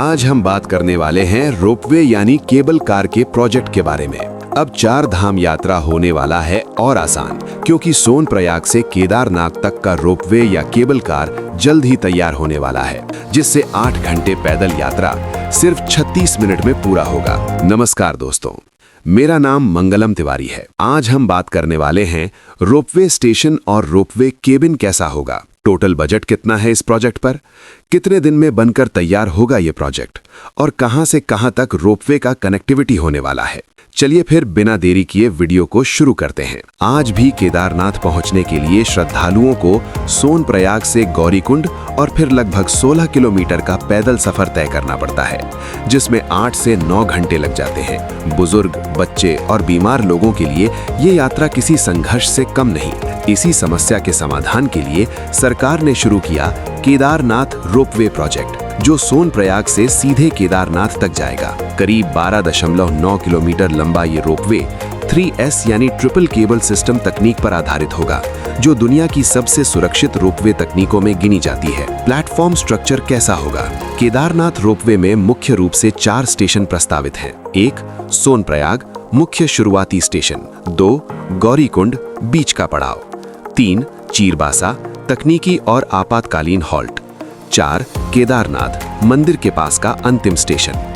आज हम बात करने वाले हैं रोपवे यानी केबल कार के प्रोजेक्ट के बारे में। अब 4 धाम यात्रा होने वाला है और आसान, क्योंकि सोनप्रयाग से केदारनाथ तक का रोपवे या केबल कार जल्द ही तैयार होने वाला है, जिससे 8 घंटे पैदल यात्रा सिर्फ 36 मिनट में पूरा होगा। नमस्कार दोस्तों, मेरा नाम मंगलम तिवारी है। आज हम बात करने वाले हैं रोपवे स्टेशन और रोपवे केबिन कैसा होगा, टोटल बजट कितना है इस प्रोजेक्ट पर, कितने दिन में बनकर तैयार होगा ये प्रोजेक्ट और कहां से कहां तक रोपवे का कनेक्टिविटी होने वाला है। चलिए फिर बिना देरी किए वीडियो को शुरू करते हैं। आज भी केदारनाथ पहुंचने के लिए श्रद्धालुओं को सोनप्रयाग से गौरीकुंड और फिर लगभग 16 किलोमीटर का पैदल सफर तय करना पड़ता है, जिसमें 8 से 9 घंटे लग जाते हैं। बुजुर्ग, बच्चे और बीमार लोगों के लिए ये यात्रा किसी संघर्ष से कम नहीं। इसी समस्या के समाधान के लिए सरकार ने शुरू किया केदारनाथ रोपवे प्रोजेक्ट, जो सोनप्रयाग से सीधे केदारनाथ तक जाएगा। करीब 12.9 किलोमीटर लंबा ये रोपवे 3S यानी ट्रिपल केबल सिस्टम तकनीक पर आधारित होगा, जो दुनिया की सबसे सुरक्षित रोपवे तकनीकों में गिनी जाती है। प्लेटफॉर्म स्ट्रक्चर कैसा होगा? केदारनाथ रोपवे में मुख्य रूप से 4 स्टेशन प्रस्तावित हैं। 1 सोनप्रयाग मुख्य शुरुआती स्टेशन, 2 गौरीकुंड बीच का पड़ाव, 3 चीरबासा तकनीकी और आपातकालीन हॉल्ट, 4 केदारनाथ मंदिर के पास का अंतिम स्टेशन।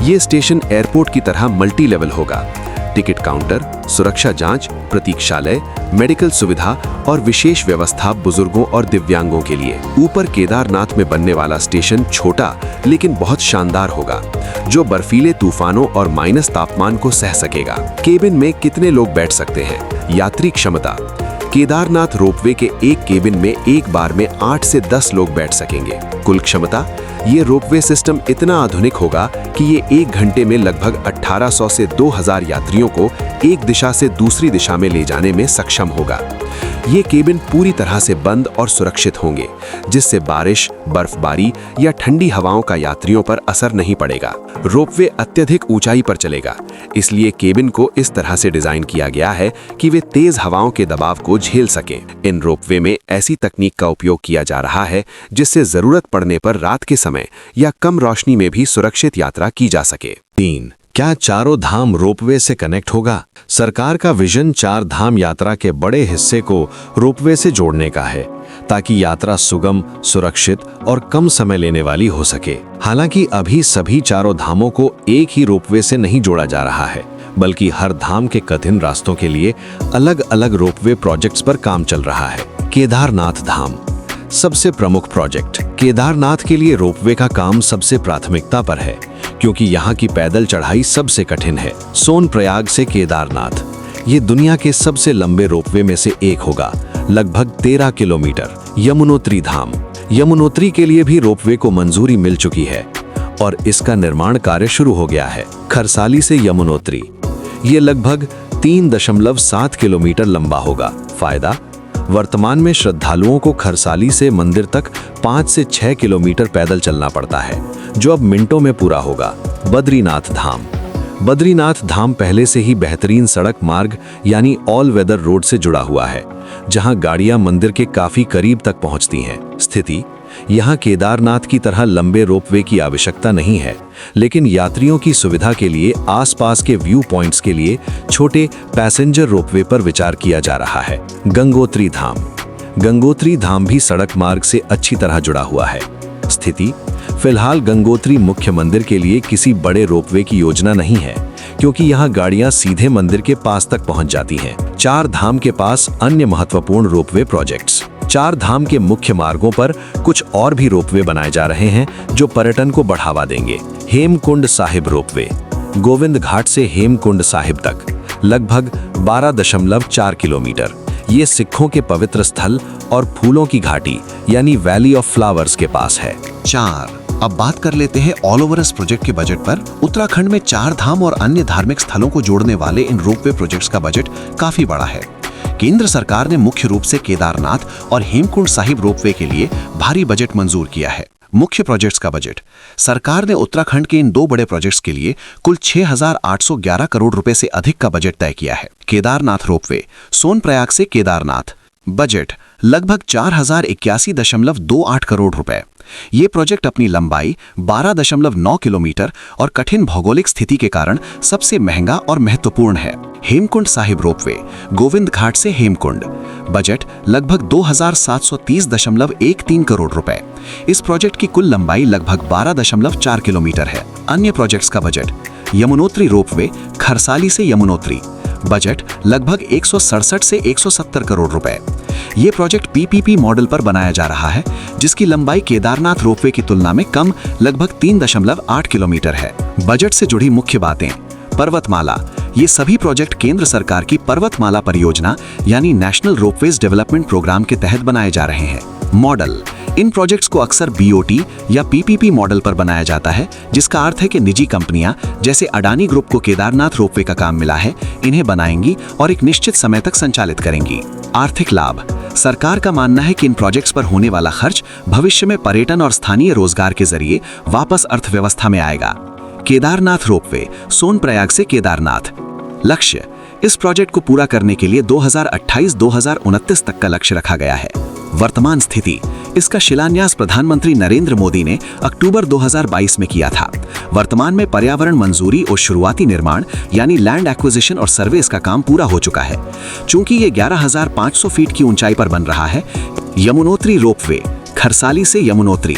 ये स्टेशन एयरपोर्ट की तरह मल्टी लेवल होगा। टिकट काउंटर, सुरक्षा जांच, प्रतीक्षालय, मेडिकल सुविधा और विशेष व्यवस्था बुजुर्गों और दिव्यांगों के लिए। ऊपर केदारनाथ में बनने वाला स्टेशन छोटा लेकिन बहुत शानदार होगा, जो बर्फीले तूफानों और माइनस तापमान को सह सकेगा। केबिन में कितने लोग बैठ सकते हैं? यात्री क्षमता: केदारनाथ रोपवे के एक केबिन में एक बार में 8 से 10 लोग बैठ सकेंगे। कुल क्षमता: ये रोपवे सिस्टम इतना आधुनिक होगा कि ये 1 घंटे में लगभग 1800 से 2000 यात्रियों को एक दिशा से दूसरी दिशा में ले जाने में सक्षम होगा। ये केबिन पूरी तरह से बंद और सुरक्षित होंगे, जिससे बारिश, बर्फबारी या ठंडी हवाओं का यात्रियों पर असर नहीं पड़ेगा। रोपवे अत्यधिक ऊंचाई पर चलेगा, इसलिए केबिन को इस तरह से डिजाइन किया गया है कि वे तेज हवाओं के दबाव को झेल सकें। इन रोपवे में ऐसी तकनीक का उपयोग किया जा रहा है जिससे जरूरत पड़ने पर रात के समय या कम रोशनी में भी सुरक्षित यात्रा की जा सके। 3 क्या चारों धाम रोपवे से कनेक्ट होगा? सरकार का विजन 4 धाम यात्रा के बड़े हिस्से को रोपवे से जोड़ने का है, ताकि यात्रा सुगम, सुरक्षित और कम समय लेने वाली हो सके। हालांकि अभी सभी चारों धामों को एक ही रोपवे से नहीं जोड़ा जा रहा है, बल्कि हर धाम के कठिन रास्तों के लिए अलग अलग रोपवे प्रोजेक्ट्स पर काम चल रहा है। केदारनाथ धाम सबसे प्रमुख प्रोजेक्ट। केदारनाथ के लिए रोपवे का काम सबसे प्राथमिकता पर है, क्योंकि यहाँ की पैदल चढ़ाई सबसे कठिन है। सोनप्रयाग से केदारनाथ ये दुनिया के सबसे लंबे रोपवे में से एक होगा, लगभग 13 किलोमीटर। यमुनोत्री धाम, यमुनोत्री के लिए भी रोपवे को मंजूरी मिल चुकी है और इसका निर्माण कार्य शुरू हो गया है। खरसाली से यमुनोत्री ये लगभग 3.7 किलोमीटर लंबा होगा। फायदा: वर्तमान में श्रद्धालुओं को खरसाली से मंदिर तक 5 से 6 किलोमीटर पैदल चलना पड़ता है, जो अब मिनटों में पूरा होगा। बद्रीनाथ धाम, बद्रीनाथ धाम पहले से ही बेहतरीन सड़क मार्ग यानी ऑल वेदर रोड से जुड़ा हुआ है, जहां गाड़ियां मंदिर के काफी करीब तक पहुंचती हैं। स्थिति: यहाँ केदारनाथ की तरह लंबे रोपवे की आवश्यकता नहीं है, लेकिन यात्रियों की सुविधा के लिए आसपास के व्यू पॉइंट्स के लिए छोटे पैसेंजर रोपवे पर विचार किया जा रहा है। गंगोत्री धाम, गंगोत्री धाम भी सड़क मार्ग से अच्छी तरह जुड़ा हुआ है। स्थिति: फिलहाल गंगोत्री मुख्य मंदिर के लिए किसी बड़े रोपवे की योजना नहीं है, क्योंकि यहाँ गाड़ियां सीधे मंदिर के पास तक पहुंच जाती हैं। 4 धाम के पास अन्य महत्वपूर्ण रोपवे प्रोजेक्ट्स। 4 धाम के मुख्य मार्गों पर कुछ और भी रोपवे बनाए जा रहे हैं, जो पर्यटन को बढ़ावा देंगे। हेमकुंड साहिब रोपवे, गोविंद घाट से हेमकुंड साहिब तक लगभग 12.4 किलोमीटर। ये सिखों के पवित्र स्थल और फूलों की घाटी यानी वैली ऑफ फ्लावर्स के पास है। 4 अब बात कर लेते हैं ऑल ओवर इस प्रोजेक्ट के बजट पर। उत्तराखंड में 4 धाम और अन्य धार्मिक स्थलों को जोड़ने वाले इन रोपवे प्रोजेक्ट्स का बजट काफी बड़ा है। केंद्र सरकार ने मुख्य रूप से केदारनाथ और हेमकुंड साहिब रोपवे के लिए भारी बजट मंजूर किया है। मुख्य प्रोजेक्ट्स का बजट: सरकार ने उत्तराखंड के इन 2 बड़े प्रोजेक्ट्स के लिए कुल 6,811 करोड़ रुपए से अधिक का बजट तय किया है। केदारनाथ रोपवे सोनप्रयाग से केदारनाथ, बजट लगभग 4081.28 करोड़ रुपए। ये प्रोजेक्ट अपनी लंबाई 12.9 किलोमीटर और कठिन भौगोलिक स्थिति के कारण सबसे महंगा और महत्वपूर्ण है। हेमकुंड साहिब रोपवे, गोविंद घाट से हेमकुंड। बजट लगभग 2730.13 करोड़ रुपए। इस प्रोजेक्ट की कुल लंबाई लगभग 12.4 किलोमीटर है। अन्य प्रोजेक्ट्स का बजट: यमुनोत्री रोपवे, खरसाली से यमुनोत्री। बजट लगभग 167 से 170 करोड़ रुपए। ये प्रोजेक्ट पीपीपी मॉडल पर बनाया जा रहा है, जिसकी लंबाई केदारनाथ रोपवे की तुलना में कम लगभग 3.8 किलोमीटर है। बजट से जुड़ी मुख्य बातें: पर्वतमाला, ये सभी प्रोजेक्ट केंद्र सरकार की पर्वतमाला परियोजना यानी नेशनल रोपवेज डेवलपमेंट प्रोग्राम के तहत बनाए जा रहे हैं। मॉडल, इन प्रोजेक्ट्स को अक्सर बीओटी या पीपीपी मॉडल पर बनाया जाता है, जिसका अर्थ है कि निजी कंपनियां जैसे अडानी ग्रुप को केदारनाथ रोपवे का काम मिला है, इन्हें बनाएंगी और एक निश्चित समय तक संचालित करेंगी। आर्थिक लाभ, सरकार का मानना है कि इन प्रोजेक्ट्स पर होने वाला खर्च भविष्य में पर्यटन और स्थानीय रोजगार के जरिए वापस अर्थव्यवस्था में आएगा। केदारनाथ रोपवे, सोनप्रयाग से केदारनाथ। लक्ष्य, इस प्रोजेक्ट को पूरा करने के लिए 2028-2029 तक का लक्ष्य रखा गया है। वर्तमान स्थिति, इसका शिलान्यास प्रधानमंत्री नरेंद्र मोदी ने अक्टूबर 2022 में किया था। वर्तमान में पर्यावरण मंजूरी और शुरुआती निर्माण यानी लैंड एक्विजिशन और सर्वे इसका काम पूरा हो चुका है। चूंकि ये 11,500 फीट की ऊंचाई पर बन रहा है। यमुनोत्री रोपवे, खरसाली से यमुनोत्री।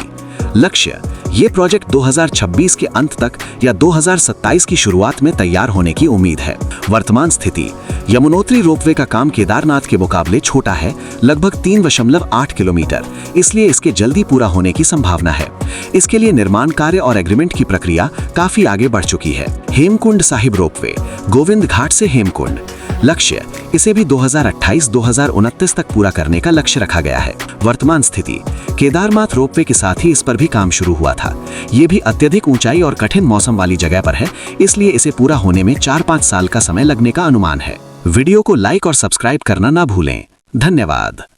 लक्ष्य, ये प्रोजेक्ट 2026 के अंत तक या 2027 की शुरुआत में तैयार होने की उम्मीद है। वर्तमान स्थिति, यमुनोत्री रोपवे का काम केदारनाथ के मुकाबले छोटा है, लगभग 3.8 किलोमीटर, इसलिए इसके जल्दी पूरा होने की संभावना है। इसके लिए निर्माण कार्य और एग्रीमेंट की प्रक्रिया काफी आगे बढ़ चुकी है। हेमकुंड साहिब रोपवे, गोविंद घाट से हेमकुंड। लक्ष्य, इसे भी 2028-2029 तक पूरा करने का लक्ष्य रखा गया है। वर्तमान स्थिति, केदारनाथ रोपवे के साथ ही इस पर भी काम शुरू हुआ था। ये भी अत्यधिक ऊंचाई और कठिन मौसम वाली जगह पर है, इसलिए इसे पूरा होने में 4-5 साल का समय लगने का अनुमान है। वीडियो को लाइक और सब्सक्राइब करना ना भूलें। धन्यवाद।